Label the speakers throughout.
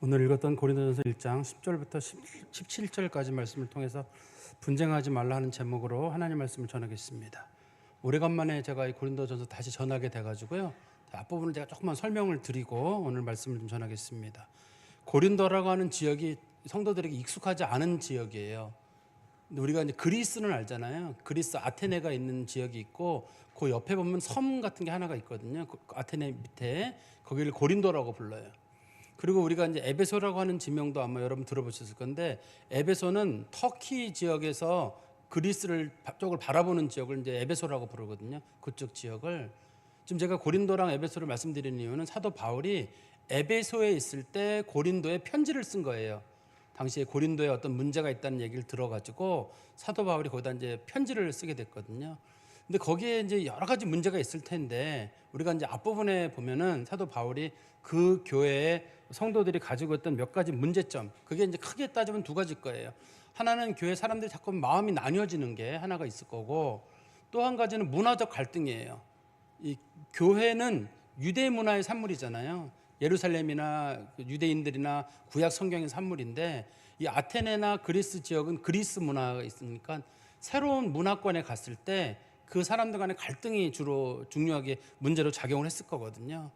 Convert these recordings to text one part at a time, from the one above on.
Speaker 1: 오늘 읽었던 고린도전서 1장 10절부터 17절까지 말씀을 통해서 분쟁하지 말라 하는 제목으로 하나님 말씀을 전하겠습니다. 오래간만에 제가 이 고린도전서 다시 전하게 돼가지고요. 앞부분을 제가 조금만 설명을 드리고 오늘 말씀을 좀 전하겠습니다. 고린도라고 하는 지역이 성도들에게 익숙하지 않은 지역이에요. 우리가 이제 그리스는 알잖아요. 그리스 아테네가 있는 지역이 있고 그 옆에 보면 섬 같은 게 하나가 있거든요. 그 아테네 밑에 거기를 고린도라고 불러요. 그리고 우리가 이제 에베소라고 하는 지명도 아마 여러분 들어보셨을 건데, 에베소는 터키 지역에서 그리스를 쪽을 바라보는 지역을 이제 에베소라고 부르거든요. 그쪽 지역을. 지금 제가 고린도랑 에베소를 말씀드리는 이유는 사도 바울이 에베소에 있을 때 고린도에 편지를 쓴 거예요. 당시에 고린도에 어떤 문제가 있다는 얘기를 들어가지고 사도 바울이 거기다 이제 편지를 쓰게 됐거든요. 근데 거기에 이제 여러 가지 문제가 있을 텐데, 우리가 이제 앞부분에 보면은 사도 바울이 그 교회에 성도들이 가지고 있던 몇 가지 문제점, 그게 이제 크게 따지면 두 가지일 거예요. 하나는 교회 사람들이 자꾸 마음이 나뉘어지는 게 하나가 있을 거고, 또 한 가지는 문화적 갈등이에요. 이 교회는 유대 문화의 산물이잖아요. 예루살렘이나 유대인들이나 구약 성경의 산물인데, 이 아테네나 그리스 지역은 그리스 문화가 있으니까 새로운 문화권에 갔을 때 그 사람들 간의 갈등이 주로 중요하게 문제로 작용을 했을 거거든요.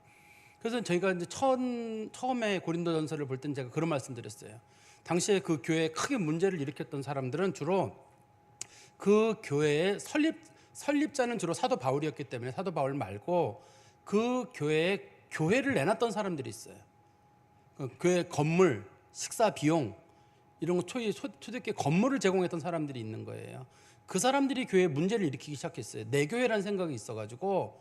Speaker 1: 그래서 저희가 이제 처음에 고린도전서를 볼 때는 제가 그런 말씀드렸어요. 당시에 그 교회에 크게 문제를 일으켰던 사람들은 주로 그 교회의 설립자는 주로 사도 바울이었기 때문에 사도 바울 말고 그 교회에 교회를 내놨던 사람들이 있어요. 그 교회 건물, 식사 비용 이런 거 초대교회 건물을 제공했던 사람들이 있는 거예요. 그 사람들이 교회에 문제를 일으키기 시작했어요. 내 교회라는 생각이 있어가지고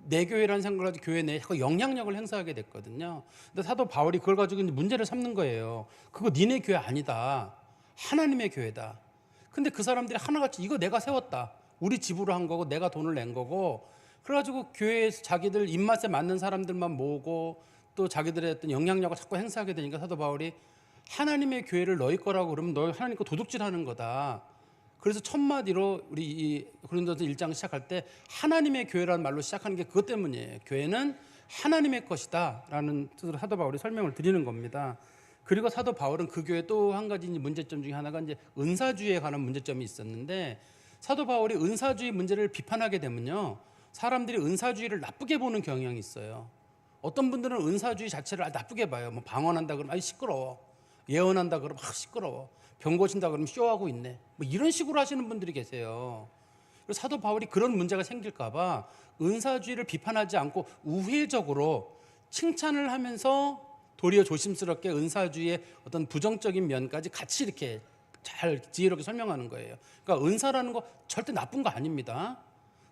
Speaker 1: 내 교회라는 생각을 가지고 교회 내에 영향력을 행사하게 됐거든요. 근데 사도 바울이 그걸 가지고 이제 문제를 삼는 거예요. 그거 니네 교회 아니다. 하나님의 교회다. 근데 그 사람들이 하나같이 이거 내가 세웠다. 우리 집으로 한 거고 내가 돈을 낸 거고, 그래가지고 교회에서 자기들 입맛에 맞는 사람들만 모으고 또 자기들의 어떤 영향력을 자꾸 행사하게 되니까 사도 바울이 하나님의 교회를 너희 거라고 그러면 너 하나님 거 도둑질하는 거다. 그래서 첫마디로 우리 이 고린도전서 1장 시작할 때 하나님의 교회라는 말로 시작하는 게 그것 때문이에요. 교회는 하나님의 것이다 라는 뜻으로 사도 바울이 설명을 드리는 겁니다. 그리고 사도 바울은 그 교회 또 한 가지 문제점 중에 하나가 이제 은사주의에 관한 문제점이 있었는데, 사도 바울이 은사주의 문제를 비판하게 되면요, 사람들이 은사주의를 나쁘게 보는 경향이 있어요. 어떤 분들은 은사주의 자체를 나쁘게 봐요. 뭐 방언한다 그러면 시끄러워. 예언한다 그러면 시끄러워. 병 고친다 그러면 쇼하고 있네. 뭐 이런 식으로 하시는 분들이 계세요. 그래서 사도 바울이 그런 문제가 생길까 봐 은사주의를 비판하지 않고 우회적으로 칭찬을 하면서 도리어 조심스럽게 은사주의의 어떤 부정적인 면까지 같이 이렇게 잘 지혜롭게 설명하는 거예요. 그러니까 은사라는 거 절대 나쁜 거 아닙니다.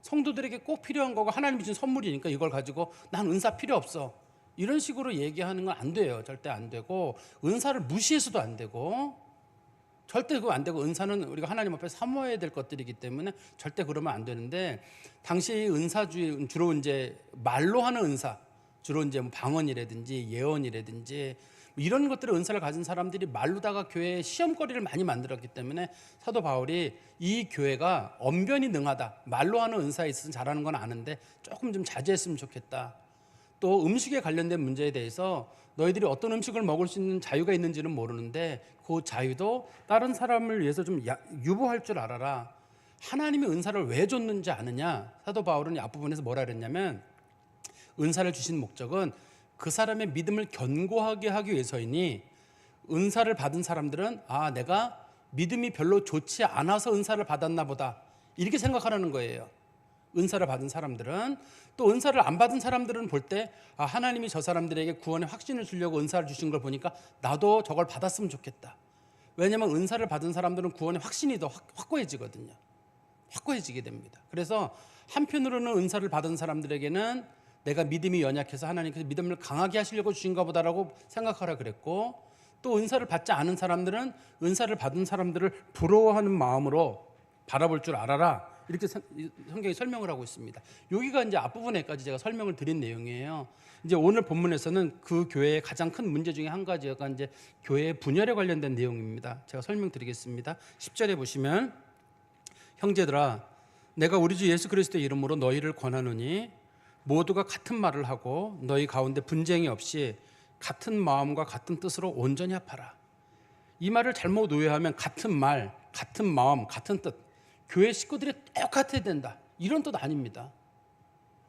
Speaker 1: 성도들에게 꼭 필요한 거고 하나님이 준 선물이니까 이걸 가지고 난 은사 필요 없어, 이런 식으로 얘기하는 건 안 돼요. 절대 안 되고, 은사를 무시해서도 안 되고, 절대 그거 안 되고, 은사는 우리가 하나님 앞에 사모해야 될 것들이기 때문에 절대 그러면 안 되는데, 당시 은사주의 주로 이제 말로 하는 은사, 주로 이제 뭐 방언이라든지 예언이라든지 이런 것들의 은사를 가진 사람들이 말로다가 교회에 시험거리를 많이 만들었기 때문에 사도 바울이 이 교회가 언변이 능하다, 말로 하는 은사에 있어서 잘하는 건 아는데 조금 좀 자제했으면 좋겠다. 또 음식에 관련된 문제에 대해서 너희들이 어떤 음식을 먹을 수 있는 자유가 있는지는 모르는데 그 자유도 다른 사람을 위해서 좀 유보할 줄 알아라. 하나님이 은사를 왜 줬는지 아느냐. 사도 바울은 앞부분에서 뭐라 그랬냐면, 은사를 주신 목적은 그 사람의 믿음을 견고하게 하기 위해서이니, 은사를 받은 사람들은 내가 믿음이 별로 좋지 않아서 은사를 받았나 보다, 이렇게 생각하라는 거예요. 은사를 받은 사람들은. 또 은사를 안 받은 사람들은 볼 때 하나님이 저 사람들에게 구원의 확신을 주려고 은사를 주신 걸 보니까 나도 저걸 받았으면 좋겠다. 왜냐하면 은사를 받은 사람들은 구원의 확신이 더 확고해지거든요. 확고해지게 됩니다. 그래서 한편으로는 은사를 받은 사람들에게는 내가 믿음이 연약해서 하나님께서 믿음을 강하게 하시려고 주신가 보다라고 생각하라 그랬고, 또 은사를 받지 않은 사람들은 은사를 받은 사람들을 부러워하는 마음으로 바라볼 줄 알아라, 이렇게 성경이 설명을 하고 있습니다. 여기가 이제 앞부분에까지 제가 설명을 드린 내용이에요. 이제 오늘 본문에서는 그 교회의 가장 큰 문제 중에 한 가지가 이제 교회의 분열에 관련된 내용입니다. 제가 설명드리겠습니다. 10절에 보시면, 형제들아, 내가 우리 주 예수 그리스도의 이름으로 너희를 권하노니 모두가 같은 말을 하고 너희 가운데 분쟁이 없이 같은 마음과 같은 뜻으로 온전히 합하라. 이 말을 잘못 오해하면 같은 말, 같은 마음, 같은 뜻, 교회 식구들이 똑같아야 된다, 이런 뜻 아닙니다.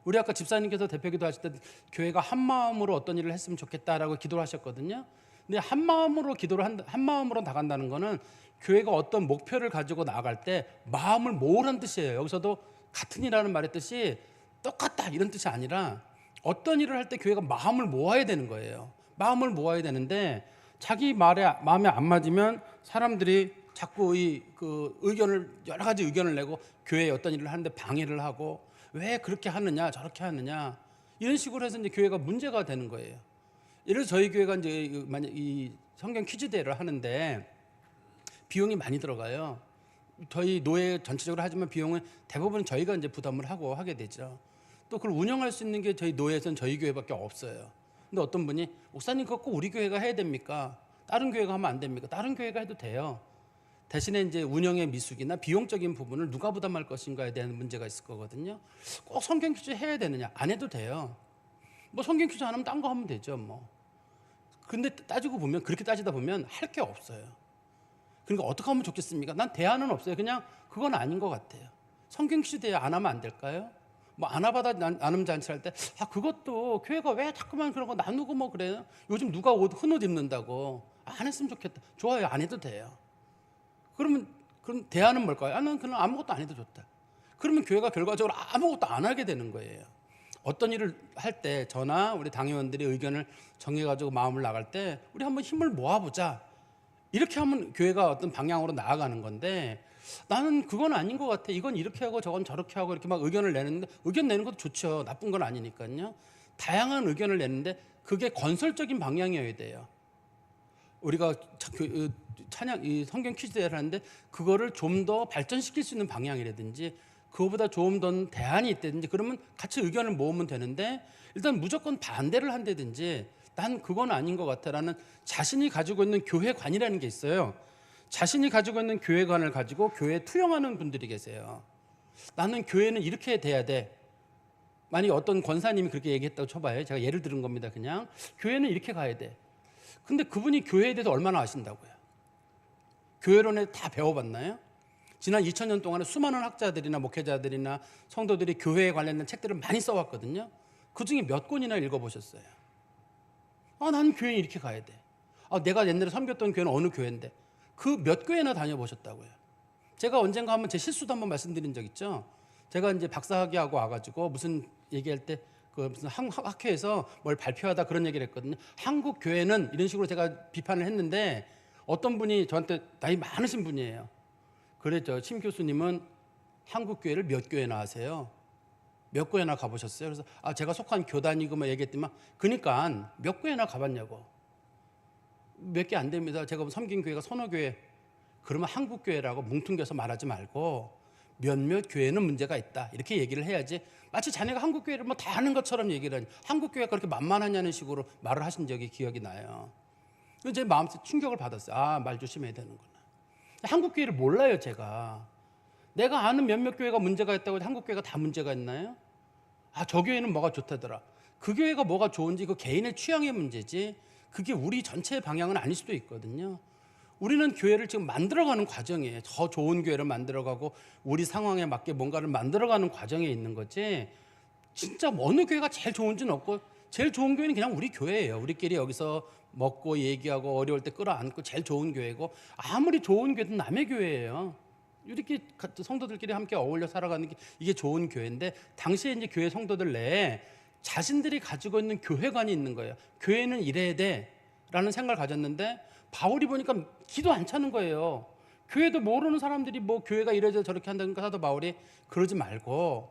Speaker 1: 우리 아까 집사님께서 대표기도 하실 때 교회가 한 마음으로 어떤 일을 했으면 좋겠다라고 기도를 하셨거든요. 근데 한 마음으로 한 마음으로 나간다는 거는 교회가 어떤 목표를 가지고 나아갈 때 마음을 모으라는 뜻이에요. 여기서도 같은 이라는 말의 뜻이 똑같다 이런 뜻이 아니라 어떤 일을 할 때 교회가 마음을 모아야 되는 거예요. 마음을 모아야 되는데 자기 마음에 안 맞으면 사람들이 자꾸 의견을 여러 가지 의견을 내고 교회에 어떤 일을 하는데 방해를 하고 왜 그렇게 하느냐 저렇게 하느냐 이런 식으로 해서 이제 교회가 문제가 되는 거예요. 예를 들어 저희 교회가 이제 만약 이 성경 퀴즈 대회를 하는데 비용이 많이 들어가요. 저희 노예 전체적으로 하지만 비용은 대부분 저희가 이제 부담을 하고 하게 되죠. 또 그걸 운영할 수 있는 게 저희 노예에서는 저희 교회밖에 없어요. 근데 어떤 분이 목사님 그거 꼭 우리 교회가 해야 됩니까? 다른 교회가 하면 안 됩니까? 다른 교회가 해도 돼요. 대신에 이제 운영의 미숙이나 비용적인 부분을 누가 부담할 것인가에 대한 문제가 있을 거거든요. 꼭 성경 퀴즈 해야 되느냐? 안 해도 돼요. 뭐 성경 퀴즈 안 하면 딴 거 하면 되죠, 뭐. 근데 따지고 보면 그렇게 따지다 보면 할 게 없어요. 그러니까 어떻게 하면 좋겠습니까? 난 대안은 없어요. 그냥 그건 아닌 것 같아요. 성경 퀴즈 대회 안 하면 안 될까요? 뭐 아나바다 나눔 잔치 할 때 그것도 교회가 왜 자꾸만 그런 거 나누고 뭐 그래요? 요즘 누가 흰옷 입는다고 안 했으면 좋겠다. 좋아요. 안 해도 돼요. 그럼 대안은 뭘까요? 난 그냥 아무것도 안 해도 좋다. 그러면 교회가 결과적으로 아무것도 안 하게 되는 거예요. 어떤 일을 할 때 저나 우리 당회원들이 의견을 정해가지고 마음을 나갈 때 우리 한번 힘을 모아보자. 이렇게 하면 교회가 어떤 방향으로 나아가는 건데 나는 그건 아닌 것 같아. 이건 이렇게 하고 저건 저렇게 하고 이렇게 막 의견을 내는데 의견 내는 것도 좋죠. 나쁜 건 아니니까요. 다양한 의견을 내는데 그게 건설적인 방향이어야 돼요. 우리가 찬양 성경 퀴즈 대회를 하는데 그거를 좀 더 발전시킬 수 있는 방향이라든지 그거보다 좀 더 대안이 있다든지 그러면 같이 의견을 모으면 되는데 일단 무조건 반대를 한다든지 난 그건 아닌 것 같아라는 자신이 가지고 있는 교회관이라는 게 있어요. 자신이 가지고 있는 교회관을 가지고 교회에 투영하는 분들이 계세요. 나는 교회는 이렇게 돼야 돼. 만약에 어떤 권사님이 그렇게 얘기했다고 쳐봐요. 제가 예를 들은 겁니다. 그냥 교회는 이렇게 가야 돼. 근데 그분이 교회에 대해서 얼마나 아신다고요? 교회론에 다 배워봤나요? 지난 2000년 동안에 수많은 학자들이나 목회자들이나 성도들이 교회에 관련된 책들을 많이 써왔거든요. 그중에 몇 권이나 읽어보셨어요? 나는 교회에 이렇게 가야 돼. 내가 옛날에 섬겼던 교회는 어느 교회인데 그 몇 교회나 다녀보셨다고요? 제가 언젠가 한번 제 실수도 한번 말씀드린 적 있죠. 제가 이제 박사학위하고 와가지고 무슨 얘기할 때 무슨 학회에서 뭘 발표하다 그런 얘기를 했거든요. 한국 교회는 이런 식으로 제가 비판을 했는데 어떤 분이 저한테 나이 많으신 분이에요. 그랬죠. 심 교수님은 한국 교회를 몇 교회나 하세요? 몇 교회나 가보셨어요? 그래서 제가 속한 교단이고 뭐 얘기했더만 그러니까 몇 교회나 가봤냐고. 몇 개 안 됩니다. 제가 섬긴 교회가 선호교회. 그러면 한국 교회라고 뭉뚱겨서 말하지 말고 몇몇 교회는 문제가 있다 이렇게 얘기를 해야지. 마치 자네가 한국 교회를 뭐 다 아는 것처럼 얘기를 하니 한국 교회가 그렇게 만만하냐는 식으로 말을 하신 적이 기억이 나요. 제 마음속에 충격을 받았어요. 말 조심해야 되는구나. 한국 교회를 몰라요. 제가 아는 몇몇 교회가 문제가 있다고 해서 한국 교회가 다 문제가 있나요? 저 교회는 뭐가 좋다더라. 그 교회가 뭐가 좋은지 그 개인의 취향의 문제지 그게 우리 전체의 방향은 아닐 수도 있거든요. 우리는 교회를 지금 만들어가는 과정이에요. 더 좋은 교회를 만들어가고 우리 상황에 맞게 뭔가를 만들어가는 과정에 있는 거지 진짜 어느 교회가 제일 좋은지는 없고 제일 좋은 교회는 그냥 우리 교회예요. 우리끼리 여기서 먹고 얘기하고 어려울 때 끌어안고 제일 좋은 교회고 아무리 좋은 교회도 남의 교회예요. 우리끼리 성도들끼리 함께 어울려 살아가는 게 이게 좋은 교회인데 당시에 이제 교회 성도들 내에 자신들이 가지고 있는 교회관이 있는 거예요. 교회는 이래야 돼라는 생각을 가졌는데 바울이 보니까 기도 안 차는 거예요. 교회도 모르는 사람들이 뭐 교회가 이래서 저렇게 한다니까 사도 바울이 그러지 말고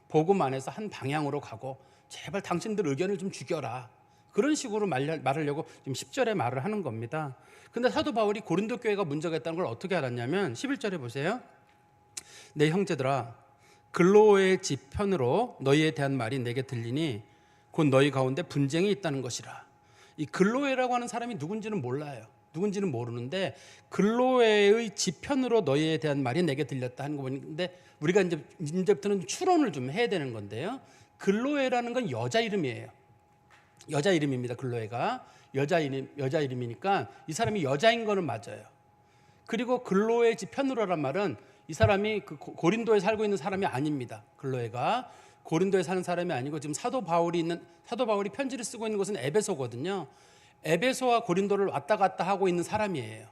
Speaker 1: 복음 안에서 한 방향으로 가고 제발 당신들 의견을 좀 죽여라. 그런 식으로 말하려고 지금 10절에 말을 하는 겁니다. 근데 사도 바울이 고린도 교회가 문제가 있다는 걸 어떻게 알았냐면 11절에 보세요. 내 형제들아 글로의 집 편으로 너희에 대한 말이 내게 들리니 곧 너희 가운데 분쟁이 있다는 것이라. 이 글로에라고 하는 사람이 누군지는 몰라요. 누군지는 모르는데 글로에의 집 편으로 너희에 대한 말이 내게 들렸다 하는 거 보는데 우리가 이제부터는 추론을 좀 해야 되는 건데요. 글로에라는 건 여자 이름이에요. 여자 이름입니다. 글로에가 여자 이름이니까 이 사람이 여자인 거는 맞아요. 그리고 글로에 편으로란 말은 이 사람이 그 고린도에 살고 있는 사람이 아닙니다. 글로에가 고린도에 사는 사람이 아니고 지금 사도 바울이 편지를 쓰고 있는 곳은 에베소거든요. 에베소와 고린도를 왔다 갔다 하고 있는 사람이에요.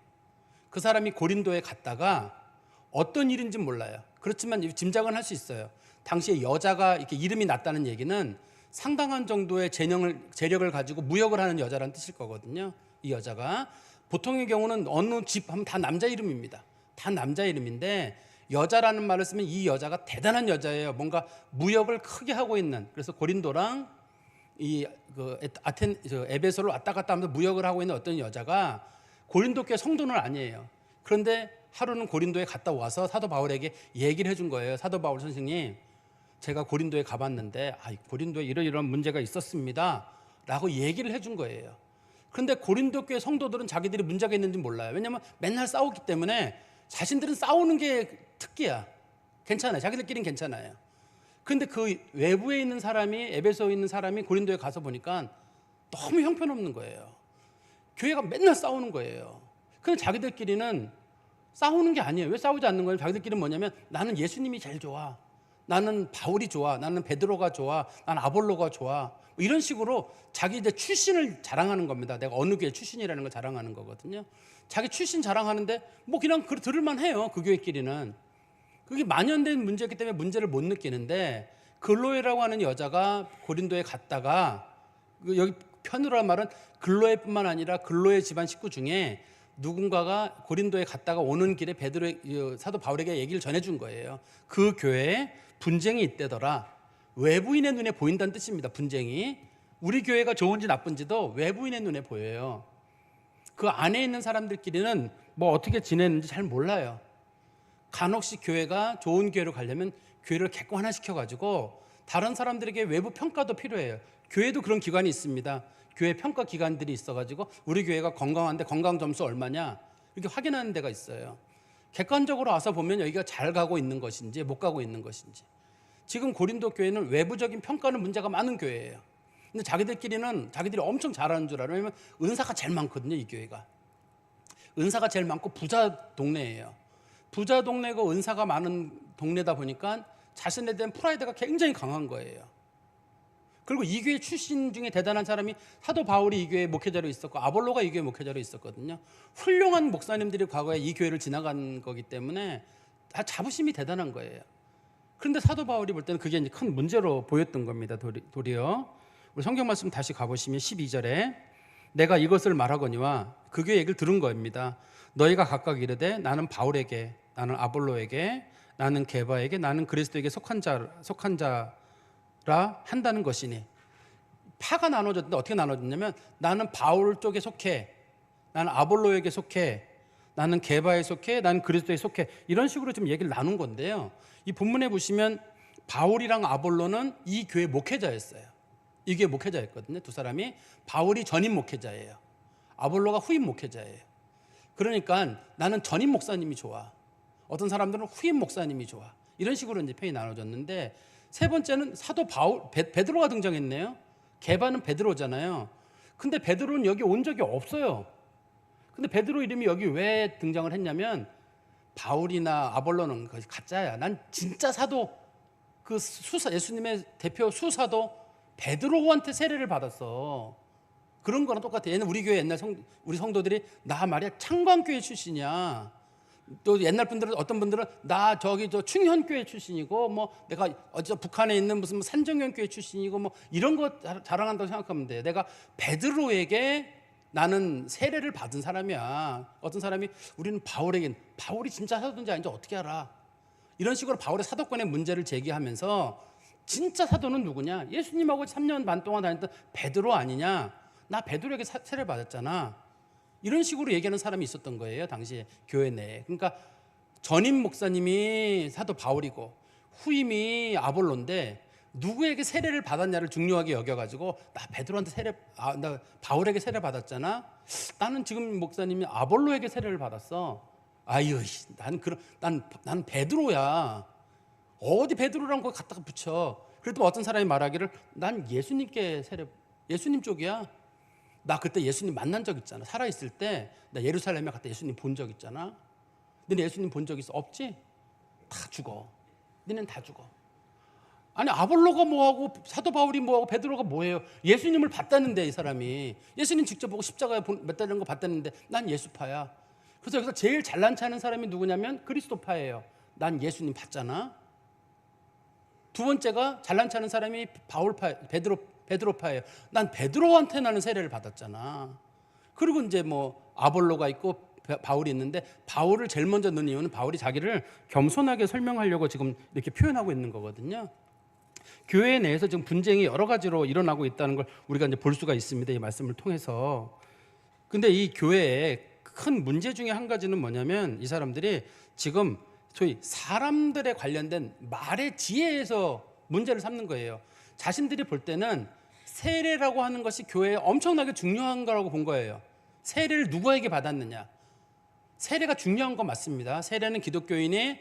Speaker 1: 그 사람이 고린도에 갔다가 어떤 일인지 몰라요. 그렇지만 짐작은 할 수 있어요. 당시에 여자가 이렇게 이름이 났다는 얘기는 상당한 정도의 재력을 가지고 무역을 하는 여자라는 뜻일 거거든요. 이 여자가 보통의 경우는 어느 집 하면 다 남자 이름입니다. 다 남자 이름인데 여자라는 말을 쓰면 이 여자가 대단한 여자예요. 뭔가 무역을 크게 하고 있는. 그래서 고린도랑 에베소를 왔다 갔다 하면서 무역을 하고 있는 어떤 여자가 고린도 교회 성도는 아니에요. 그런데 하루는 고린도에 갔다 와서 사도 바울에게 얘기를 해준 거예요. 사도 바울 선생님, 제가 고린도에 가봤는데 고린도에 이러이러한 문제가 있었습니다 라고 얘기를 해준 거예요. 그런데 고린도 교회 성도들은 자기들이 문제가 있는지 몰라요. 왜냐하면 맨날 싸우기 때문에 자신들은 싸우는 게 특기야. 괜찮아요. 자기들끼리는 괜찮아요. 그런데 그 외부에 있는 사람이, 에베소에 있는 사람이 고린도에 가서 보니까 너무 형편없는 거예요. 교회가 맨날 싸우는 거예요. 근데 자기들끼리는 싸우는 게 아니에요. 왜 싸우지 않는 거예요? 자기들끼리는 뭐냐면 나는 예수님이 제일 좋아, 나는 바울이 좋아, 나는 베드로가 좋아, 나는 아볼로가 좋아, 이런 식으로 자기 이제 출신을 자랑하는 겁니다. 내가 어느 교회 출신이라는 걸 자랑하는 거거든요. 자기 출신 자랑하는데 뭐 그냥 들을만 해요. 그 교회끼리는. 그게 만연된 문제이기 때문에 문제를 못 느끼는데, 글로에라고 하는 여자가 고린도에 갔다가, 여기 편으로 한 말은 글로에뿐만 아니라 글로에 집안 식구 중에 누군가가 고린도에 갔다가 오는 길에 사도 바울에게 얘기를 전해준 거예요. 그 교회에 분쟁이 있대더라. 외부인의 눈에 보인다는 뜻입니다. 분쟁이. 우리 교회가 좋은지 나쁜지도 외부인의 눈에 보여요. 그 안에 있는 사람들끼리는 뭐 어떻게 지내는지 잘 몰라요. 간혹씩 교회가 좋은 교회로 가려면 교회를 객관화시켜가지고 다른 사람들에게 외부 평가도 필요해요. 교회도 그런 기관이 있습니다. 교회 평가 기관들이 있어가지고 우리 교회가 건강한데 건강 점수 얼마냐 이렇게 확인하는 데가 있어요. 객관적으로 와서 보면 여기가 잘 가고 있는 것인지 못 가고 있는 것인지. 지금 고린도 교회는 외부적인 평가는 문제가 많은 교회예요. 근데 자기들이 엄청 잘하는 줄 알아요. 왜냐면 은사가 제일 많거든요. 이 교회가 은사가 제일 많고 부자 동네예요. 부자 동네고 은사가 많은 동네다 보니까 자신에 대한 프라이드가 굉장히 강한 거예요. 그리고 이 교회 출신 중에 대단한 사람이 사도 바울이 이 교회 목회자로 있었고 아볼로가 이 교회 목회자로 있었거든요. 훌륭한 목사님들이 과거에 이 교회를 지나간 거기 때문에 다 자부심이 대단한 거예요. 그런데 사도 바울이 볼 때는 그게 이제 큰 문제로 보였던 겁니다. 도리어 우리 성경 말씀 다시 가보시면 12절에 내가 이것을 말하거니와 그 교회 얘기를 들은 겁니다. 너희가 각각 이르되 나는 바울에게, 나는 아볼로에게, 나는 게바에게, 나는 그리스도에게 속한 자라 한다는 것이니. 파가 나눠졌는데 어떻게 나눠졌냐면 나는 바울 쪽에 속해, 나는 아볼로에게 속해, 나는 게바에 속해, 나는 그리스도에 속해, 이런 식으로 좀 얘기를 나눈 건데요. 이 본문에 보시면 바울이랑 아볼로는 이 교회 목회자였어요. 이 교회 목회자였거든요. 두 사람이. 바울이 전임 목회자예요. 아볼로가 후임 목회자예요. 그러니까 나는 전임 목사님이 좋아, 어떤 사람들은 후임 목사님이 좋아, 이런 식으로 이제 편이 나눠졌는데, 세 번째는 사도 바울, 베드로가 등장했네요. 게바는 베드로잖아요. 근데 베드로는 여기 온 적이 없어요. 근데 베드로 이름이 여기 왜 등장을 했냐면 바울이나 아볼로는 가짜야. 난 진짜 사도, 그 예수님의 대표 수사도 베드로한테 세례를 받았어. 그런 거랑 똑같아. 얘는 우리 교회 옛날 우리 성도들이 나 말이야 창광교회 출신이야. 또 옛날 분들은, 어떤 분들은 나 저기 저 충현교회 출신이고, 뭐 내가 어디서 북한에 있는 무슨 산정현교회 출신이고, 뭐 이런 거 자랑한다고 생각하면 돼. 내가 베드로에게 나는 세례를 받은 사람이야. 어떤 사람이 우리는 바울이 진짜 사도인지 아닌지 어떻게 알아? 이런 식으로 바울의 사도권의 문제를 제기하면서 진짜 사도는 누구냐? 예수님하고 3년 반 동안 다녔던 베드로 아니냐? 나 베드로에게 세례를 받았잖아. 이런 식으로 얘기하는 사람이 있었던 거예요, 당시에 교회 내에. 그러니까 전임 목사님이 사도 바울이고 후임이 아볼로인데 누구에게 세례를 받았냐를 중요하게 여겨가지고 나 베드로한테 나 바울에게 세례 받았잖아. 나는 지금 목사님이 아볼로에게 세례를 받았어. 아유, 난 베드로야. 어디 베드로랑 거기 갖다가 붙여. 그래도 어떤 사람이 말하기를 난 예수님 쪽이야. 나 그때 예수님 만난 적 있잖아. 살아있을 때 나 예루살렘에 갔다 예수님 본 적 있잖아. 너네 예수님 본 적 있어? 없지? 다 죽어. 너는 다 죽어. 아니 아볼로가 뭐하고 사도 바울이 뭐하고 베드로가 뭐예요? 예수님을 봤다는데 이 사람이 예수님 직접 보고 십자가에 맸다는 거 봤다는데 난 예수파야. 그래서 여기서 제일 잘난 체하는 사람이 누구냐면 그리스도파예요. 난 예수님 봤잖아. 두 번째가 잘난 체하는 사람이 바울파, 베드로파예요. 난 베드로한테 나는 세례를 받았잖아. 그리고 이제 뭐 아볼로가 있고 바울이 있는데 바울을 제일 먼저 넣은 이유는 바울이 자기를 겸손하게 설명하려고 지금 이렇게 표현하고 있는 거거든요. 교회 내에서 지금 분쟁이 여러 가지로 일어나고 있다는 걸 우리가 이제 볼 수가 있습니다. 이 말씀을 통해서. 근데 이 교회의 큰 문제 중에 한 가지는 뭐냐면 이 사람들이 지금 소위 사람들에 관련된 말의 지혜에서 문제를 삼는 거예요. 자신들이 볼 때는 세례라고 하는 것이 교회에 엄청나게 중요한 거라고 본 거예요. 세례를 누구에게 받았느냐. 세례가 중요한 거 맞습니다. 세례는 기독교인이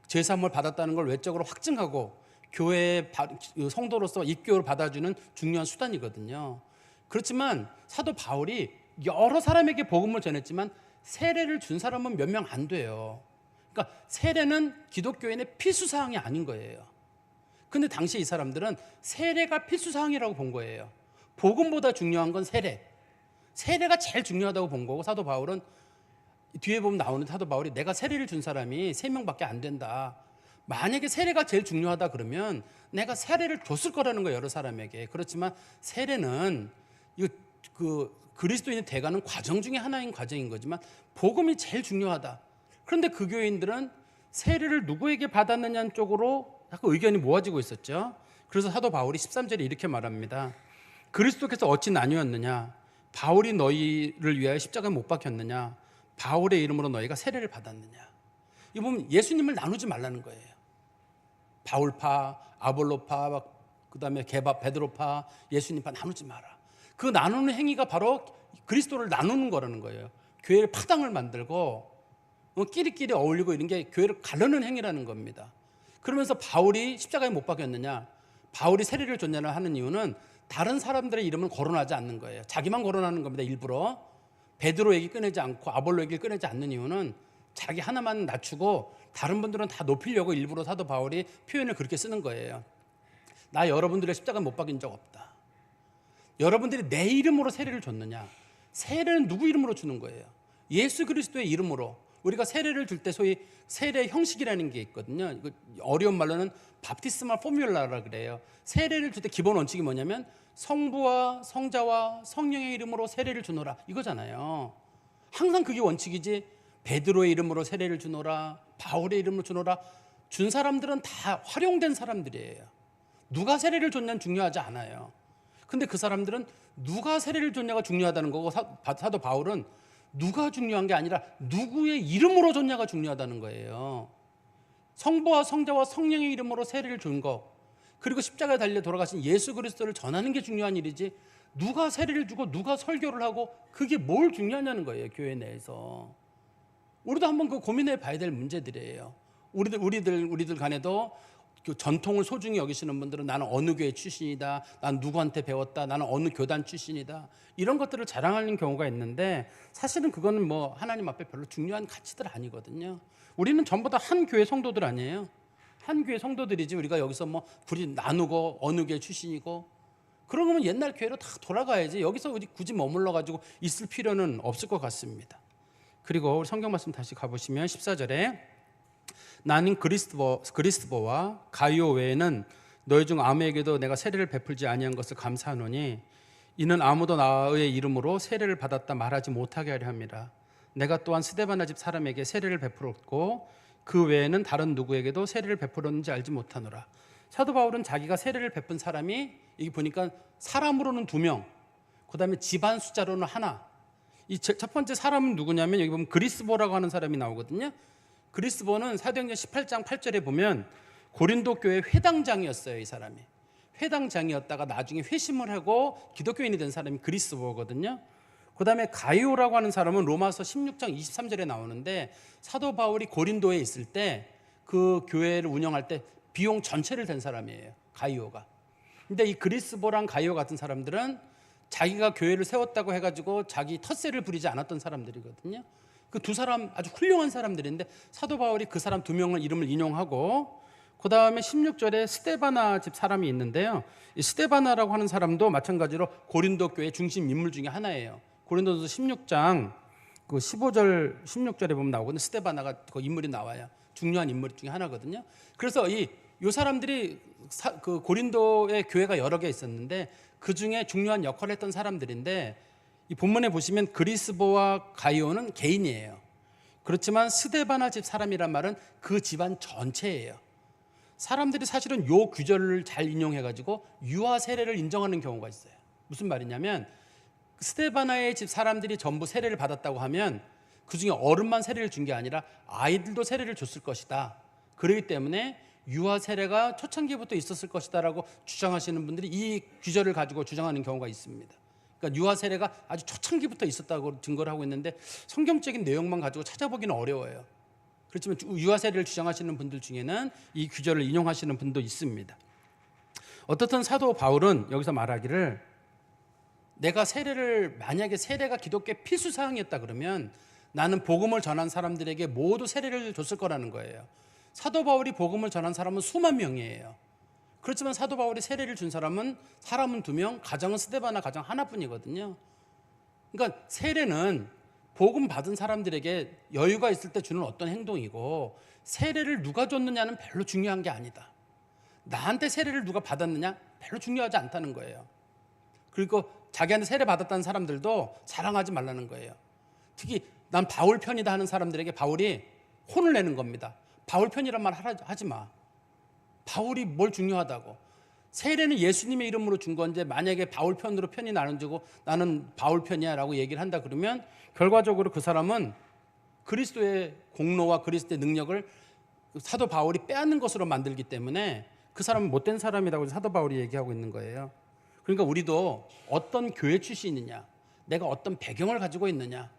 Speaker 1: 제사함을 받았다는 걸 외적으로 확증하고 교회의 성도로서 입교를 받아주는 중요한 수단이거든요. 그렇지만 사도 바울이 여러 사람에게 복음을 전했지만 세례를 준 사람은 몇 명 안 돼요. 그러니까 세례는 기독교인의 필수사항이 아닌 거예요. 근데 당시 이 사람들은 세례가 필수사항이라고 본 거예요. 복음보다 중요한 건 세례. 세례가 제일 중요하다고 본 거고 사도 바울은 뒤에 보면 나오는 사도 바울이 내가 세례를 준 사람이 3명밖에 안 된다. 만약에 세례가 제일 중요하다 그러면 내가 세례를 줬을 거라는 거예요. 여러 사람에게. 그렇지만 세례는 그리스도인이 돼가는 과정 중에 하나인 과정인 거지만 복음이 제일 중요하다. 그런데 그 교인들은 세례를 누구에게 받았느냐는 쪽으로 자꾸 의견이 모아지고 있었죠. 그래서 사도 바울이 13절에 이렇게 말합니다. 그리스도께서 어찌 나뉘었느냐? 바울이 너희를 위하여 십자가에 못 박혔느냐? 바울의 이름으로 너희가 세례를 받았느냐? 이 보면 예수님을 나누지 말라는 거예요. 바울파, 아볼로파, 그다음에 게바, 베드로파, 예수님파 나누지 마라. 그 나누는 행위가 바로 그리스도를 나누는 거라는 거예요. 교회를 파당을 만들고 끼리끼리 어울리고 이런 게 교회를 가르는 행위라는 겁니다. 그러면서 바울이 십자가에 못 박혔느냐, 바울이 세례를 줬냐를 하는 이유는 다른 사람들의 이름을 거론하지 않는 거예요. 자기만 거론하는 겁니다. 일부러 베드로 얘기 꺼내지 않고 아볼로 얘기를 꺼내지 않는 이유는 자기 하나만 낮추고 다른 분들은 다 높이려고 일부러 사도 바울이 표현을 그렇게 쓰는 거예요. 나 여러분들의 십자가에 못 박인 적 없다. 여러분들이 내 이름으로 세례를 줬느냐? 세례는 누구 이름으로 주는 거예요? 예수 그리스도의 이름으로. 우리가 세례를 줄 때 소위 세례 형식이라는 게 있거든요. 어려운 말로는 밥티스마 포뮬라라 그래요. 세례를 줄 때 기본 원칙이 뭐냐면 성부와 성자와 성령의 이름으로 세례를 주노라 이거잖아요. 항상 그게 원칙이지. 베드로의 이름으로 세례를 주노라, 바울의 이름으로 주노라. 준 사람들은 다 활용된 사람들이에요. 누가 세례를 줬냐는 중요하지 않아요. 근데 그 사람들은 누가 세례를 줬냐가 중요하다는 거고 사도 바울은 누가 중요한 게 아니라 누구의 이름으로 줬냐가 중요하다는 거예요. 성부와 성자와 성령의 이름으로 세례를 준 거, 그리고 십자가에 달려 돌아가신 예수 그리스도를 전하는 게 중요한 일이지 누가 세례를 주고 누가 설교를 하고 그게 뭘 중요하냐는 거예요. 교회 내에서. 우리도 한번 그 고민해 봐야 될 문제들이에요. 우리들 간에도 그 전통을 소중히 여기시는 분들은 나는 어느 교회 출신이다, 난 누구한테 배웠다, 나는 어느 교단 출신이다, 이런 것들을 자랑하는 경우가 있는데 사실은 그거는 뭐 하나님 앞에 별로 중요한 가치들 아니거든요. 우리는 전부 다 한 교회 성도들 아니에요. 한 교회 성도들이지 우리가 여기서 뭐 굳이 나누고 어느 교회 출신이고 그러면 옛날 교회로 다 돌아가야지 여기서 굳이 머물러 가지고 있을 필요는 없을 것 같습니다. 그리고 우리 성경 말씀 다시 가보시면 14절에 나는 그리스도와 가이오 외에는 너희 중 아무에게도 내가 세례를 베풀지 아니한 것을 감사하노니 이는 아무도 나의 이름으로 세례를 받았다 말하지 못하게 하려 함이라. 내가 또한 스데바나 집 사람에게 세례를 베풀었고 그 외에는 다른 누구에게도 세례를 베풀었는지 알지 못하노라. 사도 바울은 자기가 세례를 베푼 사람이 여기 보니까 사람으로는 2명, 그 다음에 집안 숫자로는 1. 이 첫 번째 사람은 누구냐면 여기 보면 그리스보라고 하는 사람이 나오거든요. 그리스보는 사도행전 18장 8절에 보면 고린도 교회 회당장이었어요. 이 사람이 회당장이었다가 나중에 회심을 하고 기독교인이 된 사람이 그리스보거든요. 그 다음에 가이오라고 하는 사람은 로마서 16장 23절에 나오는데 사도 바울이 고린도에 있을 때 그 교회를 운영할 때 비용 전체를 댄 사람이에요. 가이오가. 근데 이 그리스보랑 가이오 같은 사람들은 자기가 교회를 세웠다고 해가지고 자기 텃세를 부리지 않았던 사람들이거든요. 그 두 사람 아주 훌륭한 사람들인데 사도 바울이 그 사람 두 명을 이름을 인용하고 그 다음에 16절에 스데바나 집 사람이 있는데요. 이 스데바나라고 하는 사람도 마찬가지로 고린도 교회 중심 인물 중에 하나예요. 고린도서 16장 그 15절 16절에 보면 나오거든요. 스데바나가 그 인물이 나와요. 중요한 인물 중에 하나거든요. 그래서 이 사람들이 그 고린도의 교회가 여러 개 있었는데 그 중에 중요한 역할을 했던 사람들인데 이 본문에 보시면 그리스보와 가이오는 개인이에요. 그렇지만 스데바나 집 사람이란 말은 그 집안 전체예요. 사람들이 사실은 요 규절을 잘 인용해가지고 유아 세례를 인정하는 경우가 있어요. 무슨 말이냐면 스데바나의 집 사람들이 전부 세례를 받았다고 하면 그 중에 어른만 세례를 준 게 아니라 아이들도 세례를 줬을 것이다. 그렇기 때문에 유아 세례가 초창기부터 있었을 것이다라고 주장하시는 분들이 이 규절을 가지고 주장하는 경우가 있습니다. 그러니까 유아 세례가 아주 초창기부터 있었다고 증거를 하고 있는데 성경적인 내용만 가지고 찾아보기는 어려워요. 그렇지만 유아 세례를 주장하시는 분들 중에는 이 규절을 인용하시는 분도 있습니다. 어떻든 사도 바울은 여기서 말하기를 내가 만약에 세례가 기독교의 필수 사항이었다 그러면 나는 복음을 전한 사람들에게 모두 세례를 줬을 거라는 거예요. 사도 바울이 복음을 전한 사람은 수만 명이에요. 그렇지만 사도 바울이 세례를 준 사람은 2명, 가정은 스데바나 가정 하나뿐이거든요. 그러니까 세례는 복음 받은 사람들에게 여유가 있을 때 주는 어떤 행동이고 세례를 누가 줬느냐는 별로 중요한 게 아니다. 나한테 세례를 누가 받았느냐 별로 중요하지 않다는 거예요. 그리고 자기한테 세례 받았다는 사람들도 자랑하지 말라는 거예요. 특히 난 바울 편이다 하는 사람들에게 바울이 혼을 내는 겁니다. 바울 편이란 말 하지 마. 바울이 뭘 중요하다고. 세례는 예수님의 이름으로 준 건데 만약에 바울 편으로 편이 나눠지고 나는 바울 편이야 라고 얘기를 한다 그러면 결과적으로 그 사람은 그리스도의 공로와 그리스도의 능력을 사도 바울이 빼앗는 것으로 만들기 때문에 그 사람은 못된 사람이라고 사도 바울이 얘기하고 있는 거예요. 그러니까 우리도 어떤 교회 출신이냐, 내가 어떤 배경을 가지고 있느냐,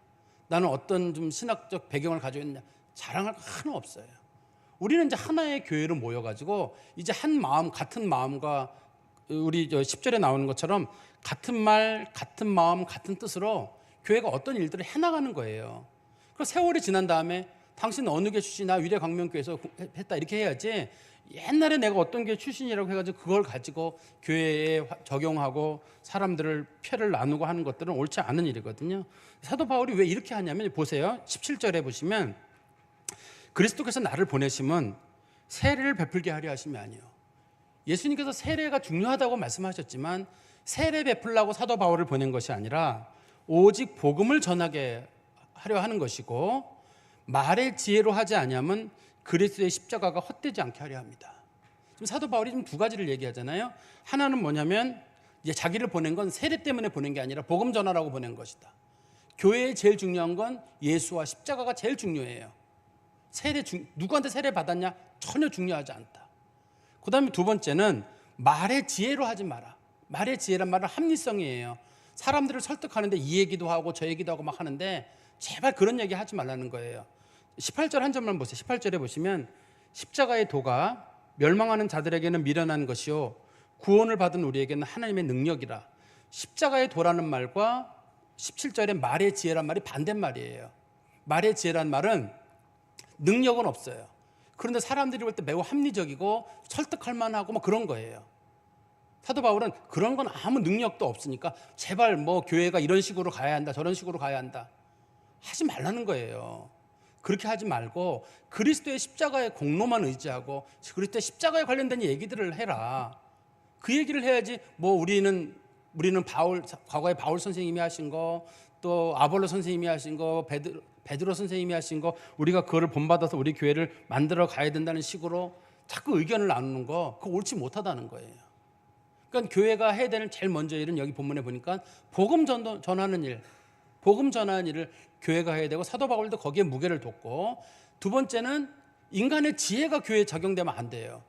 Speaker 1: 나는 어떤 좀 신학적 배경을 가지고 있느냐 자랑할 거 하나 없어요. 우리는 이제 하나의 교회로 모여가지고 이제 한 마음, 같은 마음과 우리 10절에 나오는 것처럼 같은 말, 같은 마음, 같은 뜻으로 교회가 어떤 일들을 해나가는 거예요. 그 세월이 지난 다음에 당신 어느 교 출신이나 위례광명교회에서 했다 이렇게 해야지 옛날에 내가 어떤 교회 출신이라고 해가지고 그걸 가지고 교회에 적용하고 사람들을 표를 나누고 하는 것들은 옳지 않은 일이거든요. 사도 바울이 왜 이렇게 하냐면 보세요. 17절에 보시면 그리스도께서 나를 보내심은 세례를 베풀게 하려 하심이 아니에요. 예수님께서 세례가 중요하다고 말씀하셨지만 세례 베풀라고 사도 바울을 보낸 것이 아니라 오직 복음을 전하게 하려 하는 것이고 말의 지혜로 하지 아니하면 그리스도의 십자가가 헛되지 않게 하려 합니다. 지금 사도 바울이 지금 두 가지를 얘기하잖아요. 하나는 뭐냐면 이제 자기를 보낸 건 세례 때문에 보낸 게 아니라 복음 전하라고 보낸 것이다. 교회에 제일 중요한 건 예수와 십자가가 제일 중요해요. 누구한테 세례 받았냐? 전혀 중요하지 않다. 그 다음에 두 번째는 말의 지혜로 하지 마라. 말의 지혜란 말은 합리성이에요. 사람들을 설득하는데 이 얘기도 하고 저 얘기도 하고 막 하는데 제발 그런 얘기 하지 말라는 거예요. 18절 한 점만 보세요. 18절에 보시면 십자가의 도가 멸망하는 자들에게는 미련한 것이요 구원을 받은 우리에게는 하나님의 능력이라. 십자가의 도라는 말과 17절에 말의 지혜란 말이 반대말이에요. 말의 지혜란 말은 능력은 없어요. 그런데 사람들이 볼 때 매우 합리적이고 설득할 만하고 뭐 그런 거예요. 사도 바울은 그런 건 아무 능력도 없으니까 제발 뭐 교회가 이런 식으로 가야 한다 저런 식으로 가야 한다 하지 말라는 거예요. 그렇게 하지 말고 그리스도의 십자가의 공로만 의지하고 그리스도의 십자가에 관련된 얘기들을 해라. 그 얘기를 해야지 뭐 우리는 과거에 바울 선생님이 하신 거 또 아볼로 선생님이 하신 거 베드로 선생님이 하신 거 우리가 그거를 본받아서 우리 교회를 만들어 가야 된다는 식으로 자꾸 의견을 나누는 거 그거 옳지 못하다는 거예요. 그러니까 교회가 해야 되는 제일 먼저 일은 여기 본문에 보니까 복음 전하는 일, 복음 전하는 일을 교회가 해야 되고 사도 바울도 거기에 무게를 뒀고 두 번째는 인간의 지혜가 교회에 적용되면 안 돼요.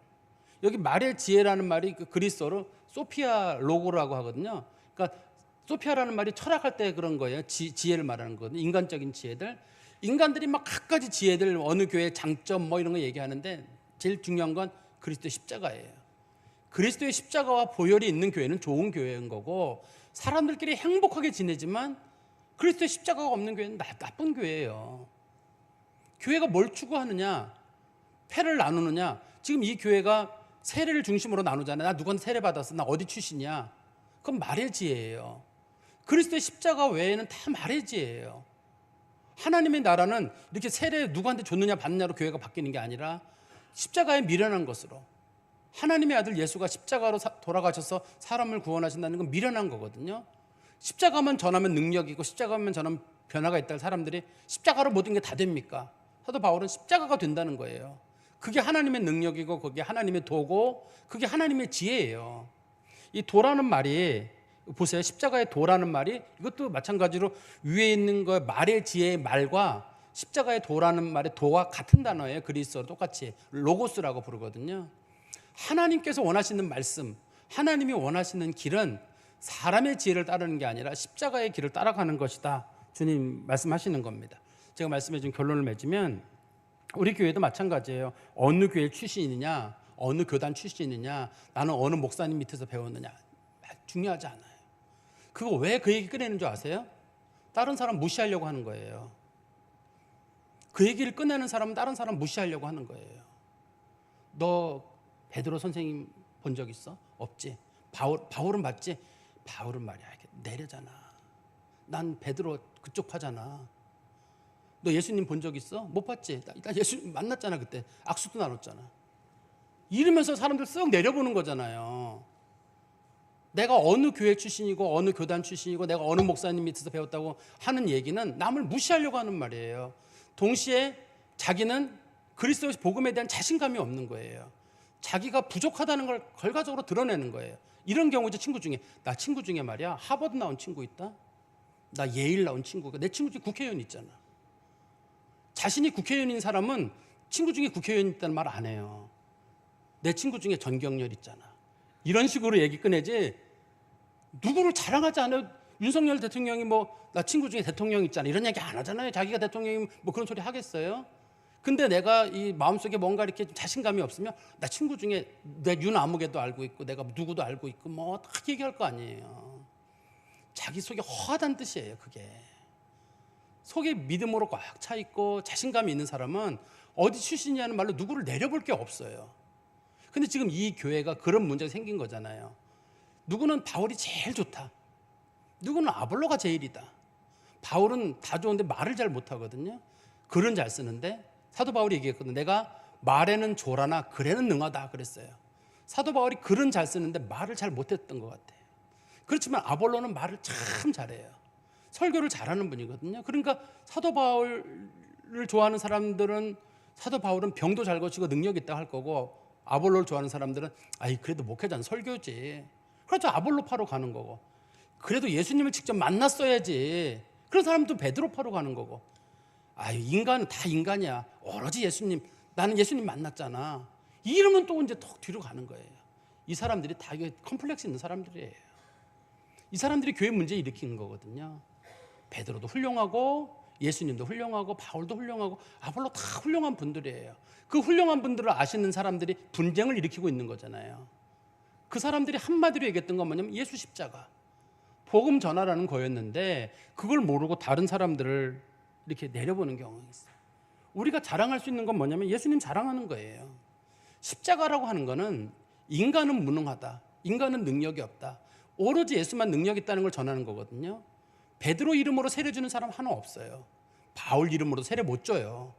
Speaker 1: 여기 말의 지혜라는 말이 그리스어로 소피아 로고라고 하거든요. 그러니까 소피아라는 말이 철학할 때 그런 거예요. 지혜를 말하는 거거든요. 인간적인 지혜들. 인간들이 막 갖가지 지혜들 어느 교회의 장점 뭐 이런 거 얘기하는데 제일 중요한 건 그리스도의 십자가예요. 그리스도의 십자가와 보혈이 있는 교회는 좋은 교회인 거고 사람들끼리 행복하게 지내지만 그리스도의 십자가가 없는 교회는 나쁜 교회예요. 교회가 뭘 추구하느냐? 패를 나누느냐? 지금 이 교회가 세례를 중심으로 나누잖아요. 나 누구한테 세례 받았어? 나 어디 출신이야? 그건 말의 지혜예요. 그리스도의 십자가 외에는 다 말의 지혜예요. 하나님의 나라는 이렇게 세례 누구한테 줬느냐 받느냐로 교회가 바뀌는 게 아니라 십자가에 미련한 것으로, 하나님의 아들 예수가 십자가로 돌아가셔서 사람을 구원하신다는 건 미련한 거거든요. 십자가만 전하면 능력이고 십자가만 전하면 변화가 있다는 사람들이 십자가로 모든 게 다 됩니까? 사도 바울은 십자가가 된다는 거예요. 그게 하나님의 능력이고 그게 하나님의 도고 그게 하나님의 지혜예요. 이 도라는 말이 보세요. 십자가의 도라는 말이 이것도 마찬가지로 위에 있는 거 말의 지혜의 말과 십자가의 도라는 말의 도와 같은 단어예요. 그리스어로 똑같이 로고스라고 부르거든요. 하나님께서 원하시는 말씀, 하나님이 원하시는 길은 사람의 지혜를 따르는 게 아니라 십자가의 길을 따라가는 것이다. 주님 말씀하시는 겁니다. 제가 말씀해 준 결론을 맺으면 우리 교회도 마찬가지예요. 어느 교회 출신이냐, 어느 교단 출신이냐, 나는 어느 목사님 밑에서 배웠느냐 중요하지 않아요. 그거 왜 그 얘기 꺼내는 줄 아세요? 다른 사람 무시하려고 하는 거예요. 그 얘기를 꺼내는 사람은 다른 사람 무시하려고 하는 거예요. 너 베드로 선생님 본 적 있어? 없지. 바울은 봤지? 바울은 말이야 이렇게 내려잖아. 난 베드로 그쪽 파잖아. 너 예수님 본 적 있어? 못 봤지? 나 예수님 만났잖아. 그때 악수도 나눴잖아. 이러면서 사람들 쓱 내려보는 거잖아요. 내가 어느 교회 출신이고 어느 교단 출신이고 내가 어느 목사님 밑에서 배웠다고 하는 얘기는 남을 무시하려고 하는 말이에요. 동시에 자기는 그리스도의 복음에 대한 자신감이 없는 거예요. 자기가 부족하다는 걸 결과적으로 드러내는 거예요. 이런 경우죠. 나 친구 중에 말이야 하버드 나온 친구 있다. 나 예일 나온 친구가 내 친구 중에 국회의원 있잖아. 자신이 국회의원인 사람은 친구 중에 국회의원 있다는 말 안 해요. 내 친구 중에 전경렬 있잖아. 이런 식으로 얘기 꺼내지 누구를 자랑하지 않아요. 윤석열 대통령이 나 친구 중에 대통령 있잖아 이런 얘기 안 하잖아요. 자기가 대통령이면 그런 소리 하겠어요? 근데 내가 이 마음속에 뭔가 이렇게 자신감이 없으면 나 친구 중에 내 윤아무개도 알고 있고 내가 누구도 알고 있고 다 얘기할 거 아니에요. 자기 속에 허하다는 뜻이에요. 그게 속에 믿음으로 꽉 차 있고 자신감이 있는 사람은 어디 출신이냐는 말로 누구를 내려볼 게 없어요. 근데 지금 이 교회가 그런 문제가 생긴 거잖아요. 누구는 바울이 제일 좋다. 누구는 아볼로가 제일이다. 바울은 다 좋은데 말을 잘 못하거든요. 글은 잘 쓰는데 사도 바울이 얘기했거든요. 내가 말에는 조라나 글에는 능하다 그랬어요. 사도 바울이 글은 잘 쓰는데 말을 잘 못했던 것 같아요. 그렇지만 아볼로는 말을 참 잘해요. 설교를 잘하는 분이거든요. 그러니까 사도 바울을 좋아하는 사람들은 사도 바울은 병도 잘 고치고 능력 있다 할 거고 아볼로를 좋아하는 사람들은 그래도 목회자는 설교지. 그래서 아볼로파로 가는 거고 그래도 예수님을 직접 만났어야지. 그런 사람도 베드로파로 가는 거고 인간은 다 인간이야. 오로지 예수님 나는 예수님 만났잖아. 이러면 또 이제 더 뒤로 가는 거예요. 이 사람들이 다 컴플렉스 있는 사람들이에요. 이 사람들이 교회 문제 일으키는 거거든요. 베드로도 훌륭하고 예수님도 훌륭하고 바울도 훌륭하고 아볼로 다 훌륭한 분들이에요. 그 훌륭한 분들을 아시는 사람들이 분쟁을 일으키고 있는 거잖아요. 그 사람들이 한마디로 얘기했던 건 뭐냐면 예수 십자가 복음 전하라는 거였는데 그걸 모르고 다른 사람들을 이렇게 내려보는 경우가 있어요. 우리가 자랑할 수 있는 건 뭐냐면 예수님 자랑하는 거예요. 십자가라고 하는 거는 인간은 무능하다. 인간은 능력이 없다. 오로지 예수만 능력 있다는 걸 전하는 거거든요. 베드로 이름으로 세례 주는 사람 하나 없어요. 바울 이름으로 세례 못 줘요.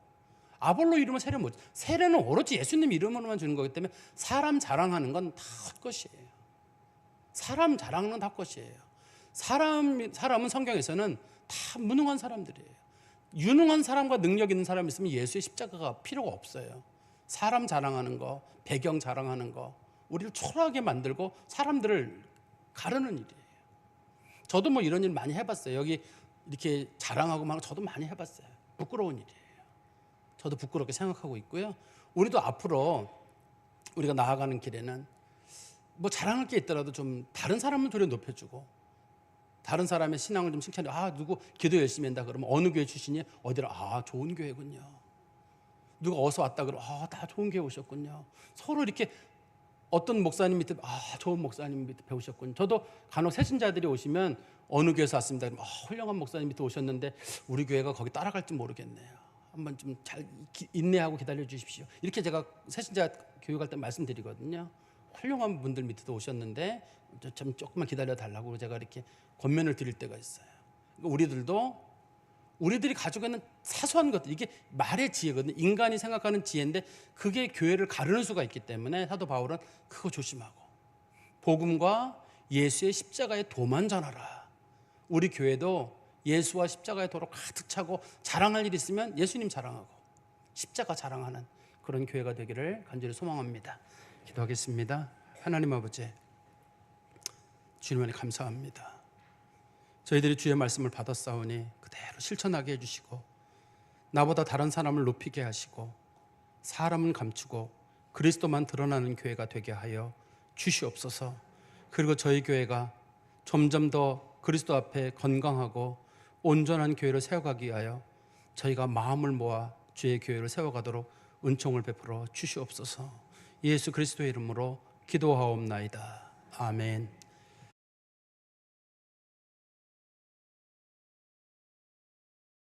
Speaker 1: 아볼로 이름으로 세례 못 줘요. 세례는 오로지 예수님 이름으로만 주는 거기 때문에 사람 자랑하는 건 다 헛것이에요. 사람 자랑은 다 헛것이에요. 사람은 성경에서는 다 무능한 사람들이에요. 유능한 사람과 능력 있는 사람이 있으면 예수의 십자가가 필요가 없어요. 사람 자랑하는 거, 배경 자랑하는 거, 우리를 초라하게 만들고 사람들을 가르는 일이에요. 저도 이런 일 많이 해봤어요. 여기 이렇게 자랑하고 막 저도 많이 해봤어요. 부끄러운 일이에요. 저도 부끄럽게 생각하고 있고요. 우리도 앞으로 우리가 나아가는 길에는 자랑할 게 있더라도 좀 다른 사람을 도려 높여주고 다른 사람의 신앙을 좀 칭찬해. 누구 기도 열심히 한다 그러면 어느 교회 출신이 어디로 좋은 교회군요. 누가 어서 왔다 그러면 다 좋은 교회 오셨군요. 서로 이렇게 어떤 목사님 밑에 좋은 목사님 밑에 배우셨군. 저도 간혹 새신자들이 오시면 어느 교회에서 왔습니다. 훌륭한 목사님 밑에 오셨는데 우리 교회가 거기 따라갈지 모르겠네요. 한번 좀 잘 인내하고 기다려 주십시오. 이렇게 제가 새신자 교육할 때 말씀드리거든요. 훌륭한 분들 밑에도 오셨는데 좀 조금만 기다려 달라고 제가 이렇게 권면을 드릴 때가 있어요. 우리들이 가지고 있는 사소한 것들, 이게 말의 지혜거든요. 인간이 생각하는 지혜인데 그게 교회를 가르는 수가 있기 때문에 사도 바울은 그거 조심하고 복음과 예수의 십자가의 도만 전하라. 우리 교회도 예수와 십자가의 도로 가득 차고 자랑할 일 있으면 예수님 자랑하고 십자가 자랑하는 그런 교회가 되기를 간절히 소망합니다. 기도하겠습니다. 하나님 아버지, 주님 안에 감사합니다. 저희들이 주의 말씀을 받았사오니 그대로 실천하게 해주시고 나보다 다른 사람을 높이게 하시고 사람은 감추고 그리스도만 드러나는 교회가 되게 하여 주시옵소서. 그리고 저희 교회가 점점 더 그리스도 앞에 건강하고 온전한 교회를 세워가기 위하여 저희가 마음을 모아 주의 교회를 세워가도록 은총을 베풀어 주시옵소서. 예수 그리스도의 이름으로 기도하옵나이다. 아멘.